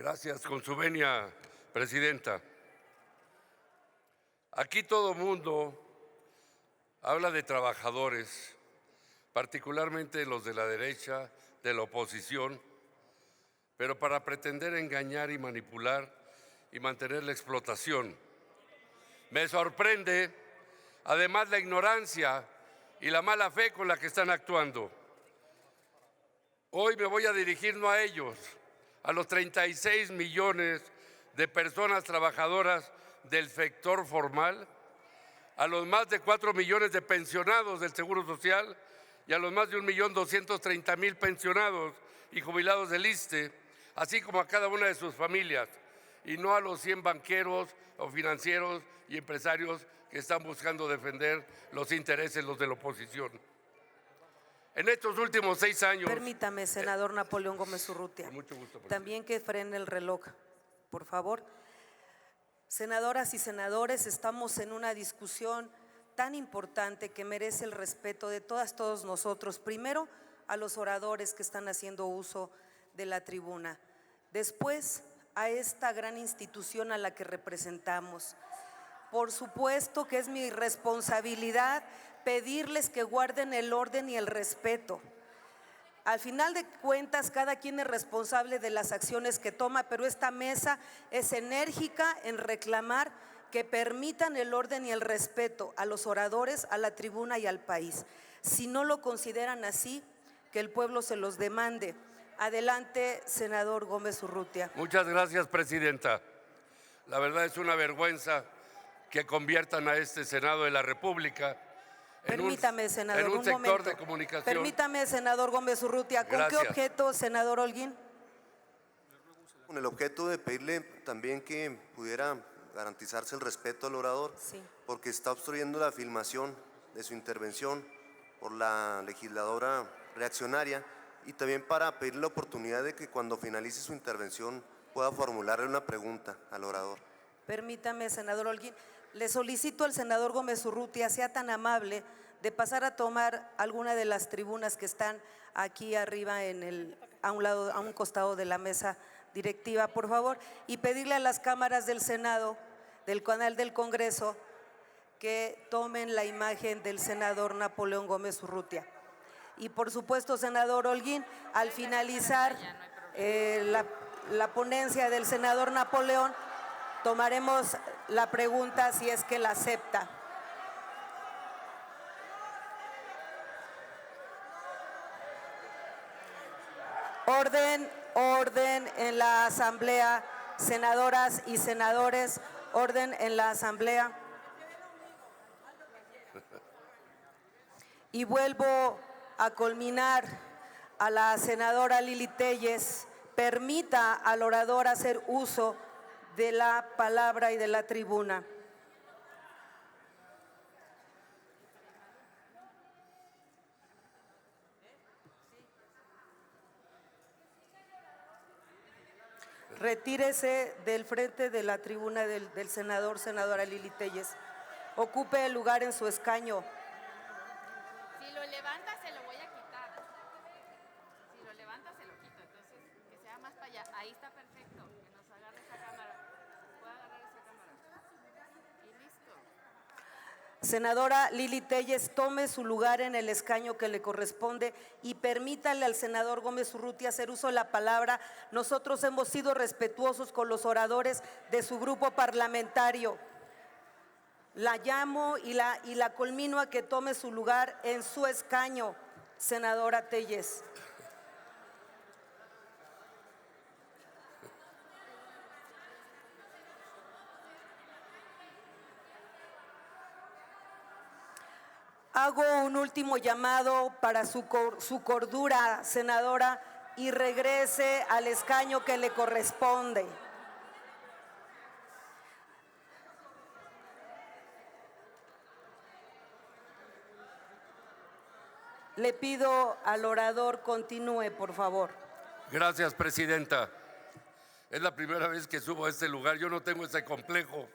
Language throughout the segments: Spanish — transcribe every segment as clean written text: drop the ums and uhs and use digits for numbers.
Gracias, con su venia, presidenta. Aquí todo mundo habla de trabajadores, particularmente los de la derecha, de la oposición, pero para pretender engañar y manipular y mantener la explotación. Me sorprende, además, la ignorancia y la mala fe con la que están actuando. Hoy me voy a dirigir no a ellos, a los 36 millones de personas trabajadoras del sector formal, a los más de 4 millones de pensionados del Seguro Social y a los más de 1.230.000 pensionados y jubilados del ISSSTE, así como a cada una de sus familias, y no a los 100 banqueros o financieros y empresarios que están buscando defender los intereses de la oposición. En estos últimos 6 años… Permítame, senador Napoleón Gómez Urrutia. Con mucho gusto, también que frene el reloj, por favor. Senadoras y senadores, estamos en una discusión tan importante que merece el respeto de todos nosotros. Primero, a los oradores que están haciendo uso de la tribuna. Después, a esta gran institución a la que representamos. Por supuesto que es mi responsabilidad pedirles que guarden el orden y el respeto. Al final de cuentas, cada quien es responsable de las acciones que toma, pero esta mesa es enérgica en reclamar que permitan el orden y el respeto a los oradores, a la tribuna y al país. Si no lo consideran así, que el pueblo se los demande. Adelante, senador Gómez Urrutia. Muchas gracias, presidenta. La verdad es una vergüenza que conviertan a este Senado de la República Permítame, senador, en un sector momento. de comunicación. Permítame, senador Gómez Urrutia. ¿Con Gracias. qué objeto, senador Holguín? Con el objeto de pedirle también que pudiera garantizarse el respeto al orador, Sí. porque está obstruyendo la filmación de su intervención por la legisladora reaccionaria, y también para pedir la oportunidad de que cuando finalice su intervención pueda formularle una pregunta al orador. Permítame, senador Holguín. Le solicito al senador Gómez Urrutia sea tan amable de pasar a tomar alguna de las tribunas que están aquí arriba a un costado de la mesa directiva, por favor, y pedirle a las cámaras del Senado, del canal del Congreso, que tomen la imagen del senador Napoleón Gómez Urrutia. Y por supuesto, senador Holguín, al finalizar la ponencia del senador Napoleón, tomaremos la pregunta si es que la acepta. Orden en la asamblea, senadoras y senadores, orden en la asamblea. Y vuelvo a culminar a la senadora Lili Téllez. Permita al orador hacer uso de la palabra y de la tribuna. Retírese del frente de la tribuna del senadora Lili Téllez. Ocupe el lugar en su escaño. Si lo levanta, se lo voy a quitar. Si lo levanta, se lo quito. Entonces, que sea más para allá. Ahí está perfecto. Que nos agarre esa cámara. Puede agarrar esa cámara. Y listo. Senadora Lili Téllez, tome su lugar en el escaño que le corresponde y permítale al senador Gómez Urrutia hacer uso de la palabra. Nosotros hemos sido respetuosos con los oradores de su grupo parlamentario. La llamo y la culmino a que tome su lugar en su escaño, senadora Téllez. Hago un último llamado para su cordura, senadora, y regrese al escaño que le corresponde. Le pido al orador continúe, por favor. Gracias, presidenta. Es la primera vez que subo a este lugar. Yo no tengo ese complejo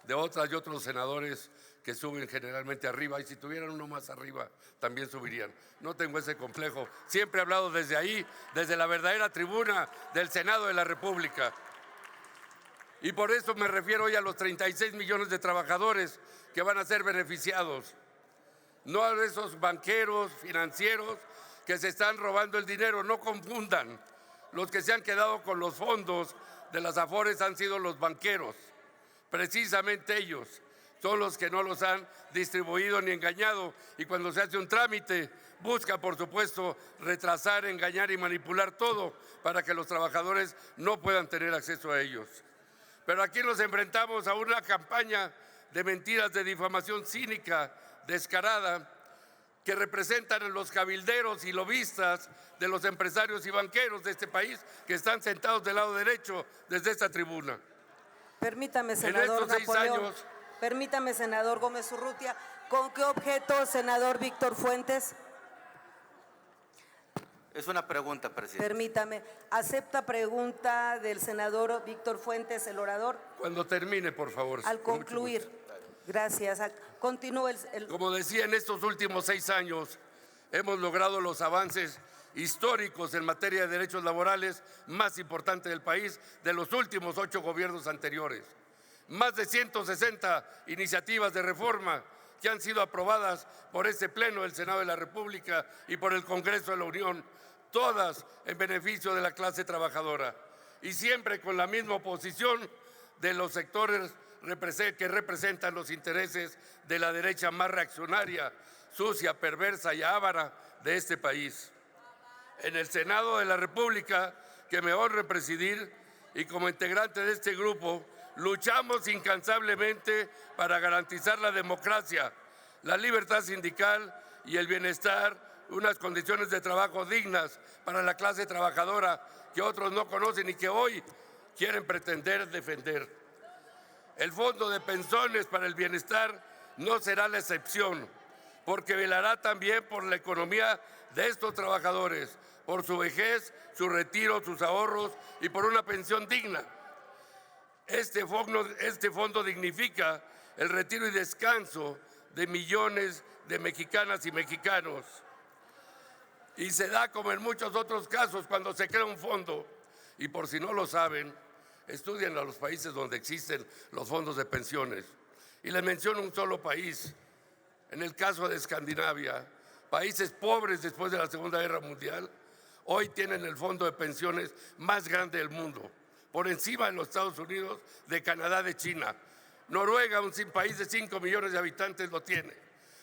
de otras y otros senadores que suben generalmente arriba, y si tuvieran uno más arriba también subirían. No tengo ese complejo. Siempre he hablado desde ahí, desde la verdadera tribuna del Senado de la República. Y por eso me refiero hoy a los 36 millones de trabajadores que van a ser beneficiados. No a esos banqueros, financieros que se están robando el dinero. No confundan. Los que se han quedado con los fondos de las Afores han sido los banqueros. Precisamente ellos son los que no los han distribuido ni engañado. Y cuando se hace un trámite, busca, por supuesto, retrasar, engañar y manipular todo para que los trabajadores no puedan tener acceso a ellos. Pero aquí nos enfrentamos a una campaña de mentiras, de difamación cínica, descarada, que representan a los cabilderos y lobistas de los empresarios y banqueros de este país que están sentados del lado derecho desde esta tribuna. Permítame, senador estos 6 Napoleón. años, Permítame, senador Gómez Urrutia. ¿Con qué objeto, senador Víctor Fuentes? Es una pregunta, presidente. Permítame. ¿Acepta pregunta del senador Víctor Fuentes, el orador? cuando termine, por favor. Al Con mucho concluir. gusto. Gracias. Continúe el... Como decía, en estos últimos 6 años hemos logrado los avances históricos en materia de derechos laborales más importantes del país de los últimos 8 gobiernos anteriores. Más de 160 iniciativas de reforma que han sido aprobadas por este Pleno del Senado de la República y por el Congreso de la Unión, todas en beneficio de la clase trabajadora y siempre con la misma oposición de los sectores que representan los intereses de la derecha más reaccionaria, sucia, perversa y avara de este país. En el Senado de la República, que me honra presidir, y como integrante de este grupo, luchamos incansablemente para garantizar la democracia, la libertad sindical y el bienestar, unas condiciones de trabajo dignas para la clase trabajadora que otros no conocen y que hoy quieren pretender defender. El Fondo de Pensiones para el Bienestar no será la excepción, porque velará también por la economía de estos trabajadores, por su vejez, su retiro, sus ahorros y por una pensión digna. Este fondo dignifica el retiro y descanso de millones de mexicanas y mexicanos. Y se da como en muchos otros casos cuando se crea un fondo. Y por si no lo saben, estudien a los países donde existen los fondos de pensiones. Y les menciono un solo país. En el caso de Escandinavia, países pobres después de la Segunda Guerra Mundial, hoy tienen el fondo de pensiones más grande del mundo, por encima de los Estados Unidos, de Canadá, de China. Noruega, un país de 5 millones de habitantes, lo tiene,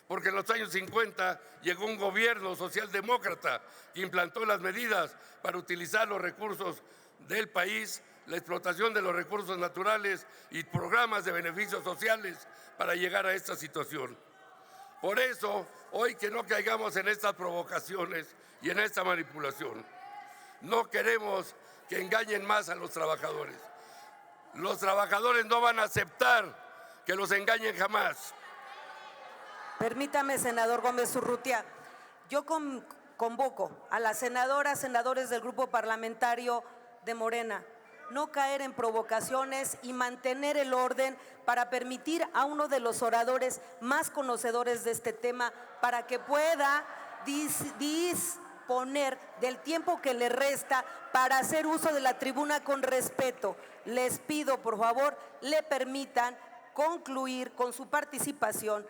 porque en los años 50 llegó un gobierno socialdemócrata que implantó las medidas para utilizar los recursos del país, la explotación de los recursos naturales y programas de beneficios sociales para llegar a esta situación. Por eso, hoy que no caigamos en estas provocaciones y en esta manipulación, no queremos que engañen más a los trabajadores. Los trabajadores no van a aceptar que los engañen jamás. Permítame, senador Gómez Urrutia. Yo convoco a las senadoras, senadores del grupo parlamentario de Morena, no caer en provocaciones y mantener el orden para permitir a uno de los oradores más conocedores de este tema para que pueda disponer del tiempo que le resta para hacer uso de la tribuna con respeto. Les pido, por favor, le permitan concluir con su participación.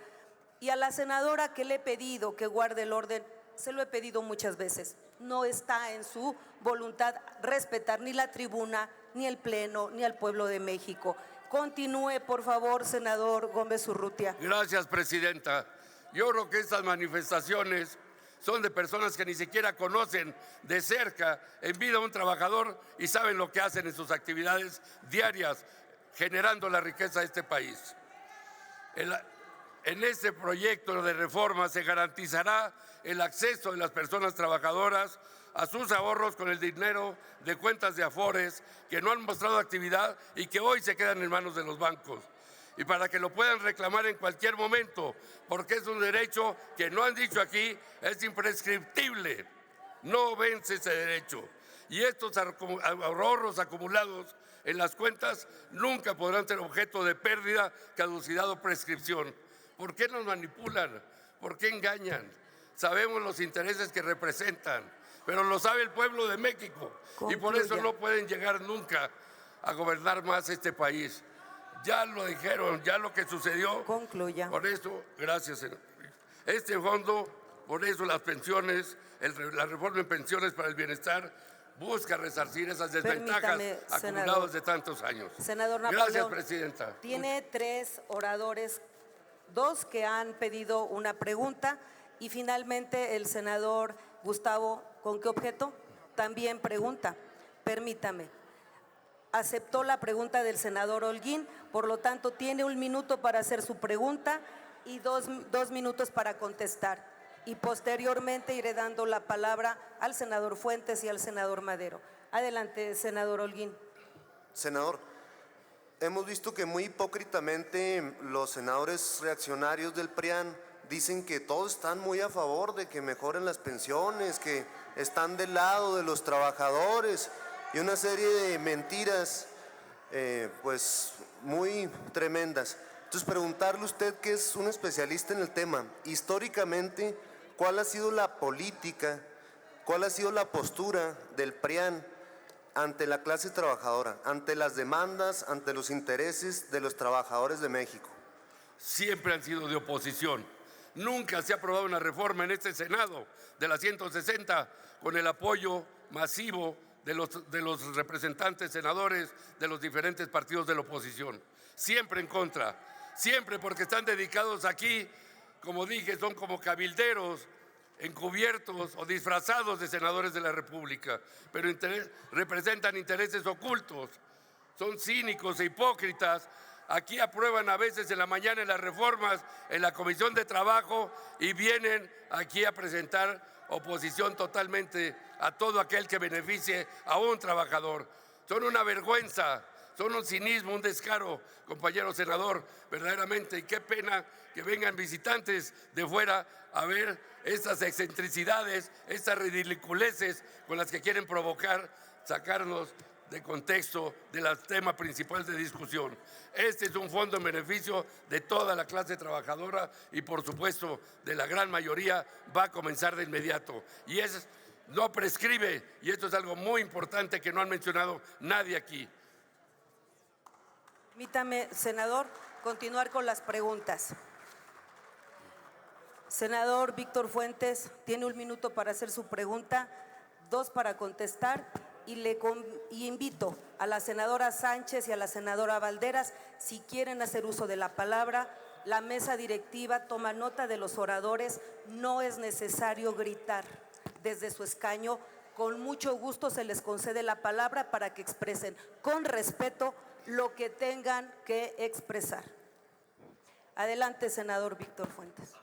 Y a la senadora que le he pedido que guarde el orden, se lo he pedido muchas veces. No está en su voluntad respetar ni la tribuna, ni el Pleno, ni al pueblo de México. Continúe, por favor, senador Gómez Urrutia. Gracias, presidenta. Yo creo que estas manifestaciones son de personas que ni siquiera conocen de cerca en vida a un trabajador y saben lo que hacen en sus actividades diarias, generando la riqueza de este país. En este proyecto de reforma se garantizará el acceso de las personas trabajadoras a sus ahorros con el dinero de cuentas de Afores que no han mostrado actividad y que hoy se quedan en manos de los bancos. Y para que lo puedan reclamar en cualquier momento, porque es un derecho que no han dicho aquí, es imprescriptible. No vence ese derecho. Y estos ahorros acumulados en las cuentas nunca podrán ser objeto de pérdida, caducidad o prescripción. ¿Por qué nos manipulan? ¿Por qué engañan? Sabemos los intereses que representan, pero lo sabe el pueblo de México. Y por eso no pueden llegar nunca a gobernar más este país. Ya lo dijeron, ya lo que sucedió. Concluya. Por eso, gracias, senador. Este fondo, por eso las pensiones, la reforma en pensiones para el bienestar, busca resarcir esas desventajas Permítame, acumuladas senador. de tantos años. Senador Gracias, Napoleón, presidenta. tiene 3 oradores, 2 que han pedido una pregunta y finalmente el senador Gustavo, ¿con qué objeto? También pregunta. Permítame. Aceptó la pregunta del senador Holguín, por lo tanto tiene 1 minuto para hacer su pregunta y 2 minutos para contestar. Y posteriormente iré dando la palabra al senador Fuentes y al senador Madero. Adelante, senador Holguín. Senador, hemos visto que muy hipócritamente los senadores reaccionarios del PRIAN dicen que todos están muy a favor de que mejoren las pensiones, que están del lado de los trabajadores y una serie de mentiras pues muy tremendas. Entonces, preguntarle a usted, que es un especialista en el tema, históricamente, ¿cuál ha sido la política, cuál ha sido la postura del PRIAN ante la clase trabajadora, ante las demandas, ante los intereses de los trabajadores de México? Siempre han sido de oposición. Nunca se ha aprobado una reforma en este Senado de la 160 con el apoyo masivo de los representantes senadores de los diferentes partidos de la oposición. Siempre en contra, siempre, porque están dedicados aquí, como dije, son como cabilderos encubiertos o disfrazados de senadores de la República, pero representan intereses ocultos, son cínicos e hipócritas. Aquí aprueban a veces en la mañana las reformas en la Comisión de Trabajo y vienen aquí a presentar oposición totalmente a todo aquel que beneficie a un trabajador. Son una vergüenza, son un cinismo, un descaro, compañero senador, verdaderamente. Y qué pena que vengan visitantes de fuera a ver estas excentricidades, estas ridiculeces con las que quieren provocar, sacarnos de contexto del tema principal de discusión. Este es un fondo en beneficio de toda la clase trabajadora y, por supuesto, de la gran mayoría. Va a comenzar de inmediato y no prescribe, y esto es algo muy importante que no han mencionado nadie aquí. Permítame, senador, continuar con las preguntas. Senador Víctor Fuentes, tiene 1 minuto para hacer su pregunta, 2 para contestar. Y invito a la senadora Sánchez y a la senadora Valderas, si quieren hacer uso de la palabra. La mesa directiva toma nota de los oradores, no es necesario gritar desde su escaño. Con mucho gusto se les concede la palabra para que expresen con respeto lo que tengan que expresar. Adelante, senador Víctor Fuentes.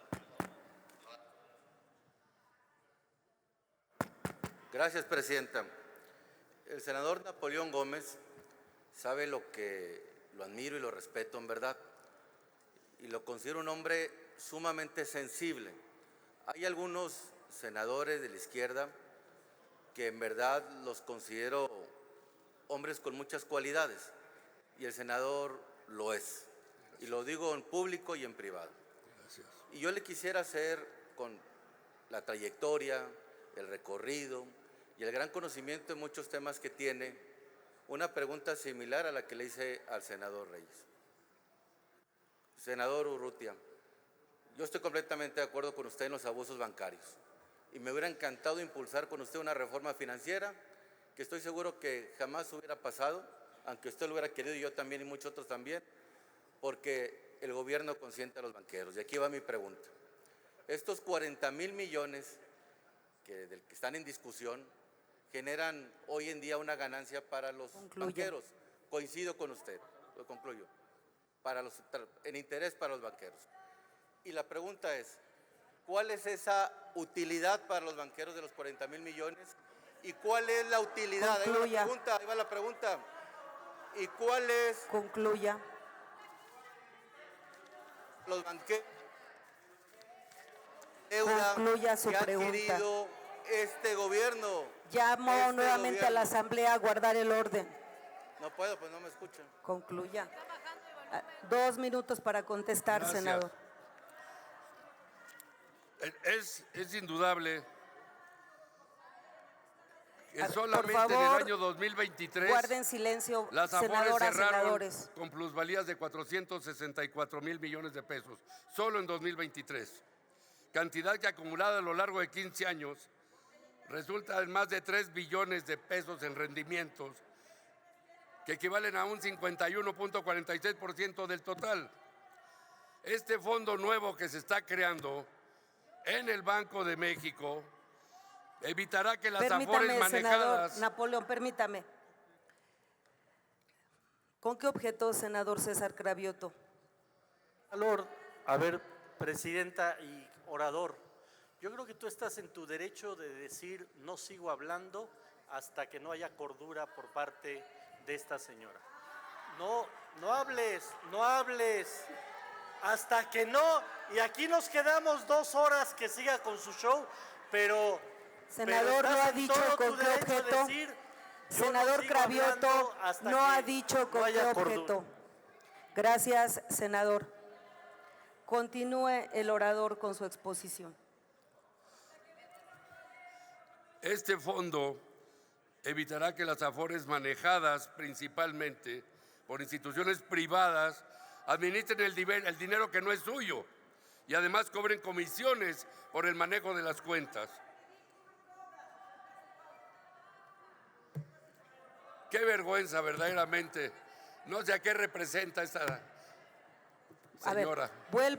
Gracias, presidenta. El senador Napoleón Gómez sabe lo admiro y lo respeto en verdad, y lo considero un hombre sumamente sensible. Hay algunos senadores de la izquierda que en verdad los considero hombres con muchas cualidades, y el senador lo es, y lo digo en público y en privado. Gracias. Y yo le quisiera hacer, con la trayectoria, el recorrido y el gran conocimiento en muchos temas que tiene, una pregunta similar a la que le hice al senador Reyes. Senador Urrutia, yo estoy completamente de acuerdo con usted en los abusos bancarios y me hubiera encantado impulsar con usted una reforma financiera que estoy seguro que jamás hubiera pasado, aunque usted lo hubiera querido y yo también y muchos otros también, porque el gobierno consiente a los banqueros. Y aquí va mi pregunta. Estos 40,000 millones que están en discusión generan hoy en día una ganancia para los banqueros. Coincido con usted, lo concluyo, en interés para los banqueros. Y la pregunta es, ¿cuál es esa utilidad para los banqueros de los 40,000 millones? ¿Y cuál es la utilidad? Concluya. Ahí va la pregunta. ¿Y cuál es? Concluya. Los banqueros. Concluya su que ha pregunta. adquirido este gobierno. Llamo nuevamente a la Asamblea a guardar el orden. No puedo, pues no me escuchan. Concluya. 2 minutos para contestar, Gracias. senador. Es indudable que Por solamente en el favor, año 2023 guarden silencio, las Afores senadoras, cerraron senadores. con plusvalías de 464,000 millones de pesos, solo en 2023. Cantidad que acumulada a lo largo de 15 años resulta en más de 3 billones de pesos en rendimientos, que equivalen a un 51.46% del total. Este fondo nuevo que se está creando en el Banco de México evitará que las Afores Permítame, manejadas... senador Napoleón, permítame. ¿Con qué objeto, senador César Cravioto? Valor, a ver, presidenta y orador, yo creo que tú estás en tu derecho de decir no sigo hablando hasta que no haya cordura por parte de esta señora. No hables, hasta que no, y aquí nos quedamos 2 horas que siga con su show, pero... Senador, no ha dicho con qué objeto. Senador Cravioto, no ha dicho con qué objeto. Gracias, senador. Continúe el orador con su exposición. Este fondo evitará que las Afores manejadas principalmente por instituciones privadas administren el dinero que no es suyo y además cobren comisiones por el manejo de las cuentas. Qué vergüenza, verdaderamente. No sé a qué representa esta señora. A ver,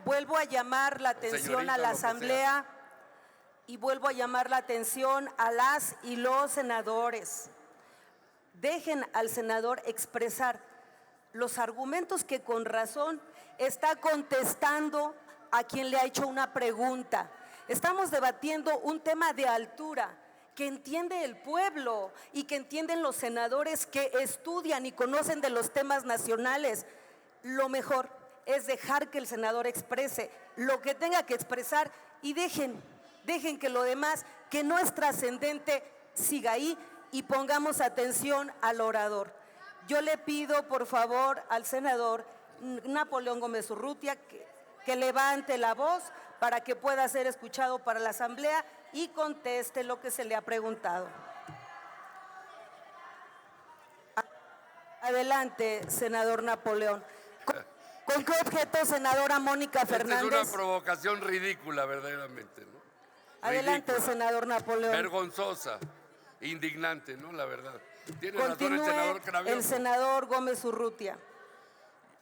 vuelvo a llamar la atención Señorita, a la lo que Asamblea y vuelvo a llamar la atención a las y los senadores. Dejen al senador expresar los argumentos que con razón está contestando a quien le ha hecho una pregunta. Estamos debatiendo un tema de altura que entiende el pueblo y que entienden los senadores que estudian y conocen de los temas nacionales. Lo mejor es dejar que el senador exprese lo que tenga que expresar y dejen que lo demás, que no es trascendente, siga ahí y pongamos atención al orador. Yo le pido, por favor, al senador Napoleón Gómez Urrutia que levante la voz para que pueda ser escuchado para la Asamblea y conteste lo que se le ha preguntado. Adelante, senador Napoleón. ¿Con qué objeto, senadora Mónica Fernández? Esta es una provocación ridícula, verdaderamente, ¿no? Adelante, Ridícula, senador Napoleón. vergonzosa, indignante, ¿no? La verdad. Tiene razón el Continúe senador Cravioto. el senador Gómez Urrutia.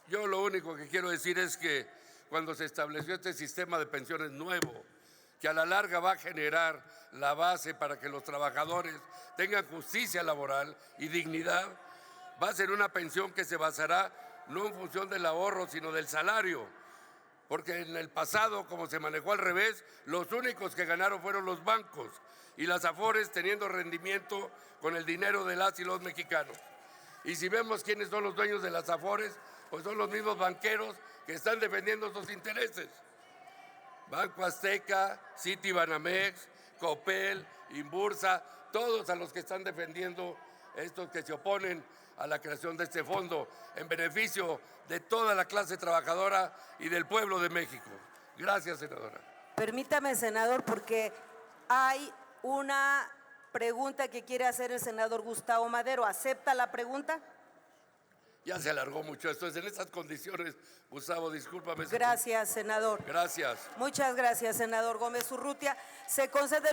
Yo lo único que quiero decir es que cuando se estableció este sistema de pensiones nuevo, que a la larga va a generar la base para que los trabajadores tengan justicia laboral y dignidad, va a ser una pensión que se basará no en función del ahorro, sino del salario. Porque en el pasado, como se manejó al revés, los únicos que ganaron fueron los bancos y las Afores teniendo rendimiento con el dinero de las y los mexicanos. Y si vemos quiénes son los dueños de las Afores, pues son los mismos banqueros que están defendiendo sus intereses. Banco Azteca, Citibanamex, Copel, Inbursa, todos a los que están defendiendo estos que se oponen a la creación de este fondo en beneficio de toda la clase trabajadora y del pueblo de México. Gracias, senadora. Permítame, senador, porque hay una pregunta que quiere hacer el senador Gustavo Madero. ¿Acepta la pregunta? Ya se alargó mucho esto. En estas condiciones, Gustavo, discúlpame. Gracias, senador. Gracias. Muchas gracias, senador Gómez Urrutia. Se concede el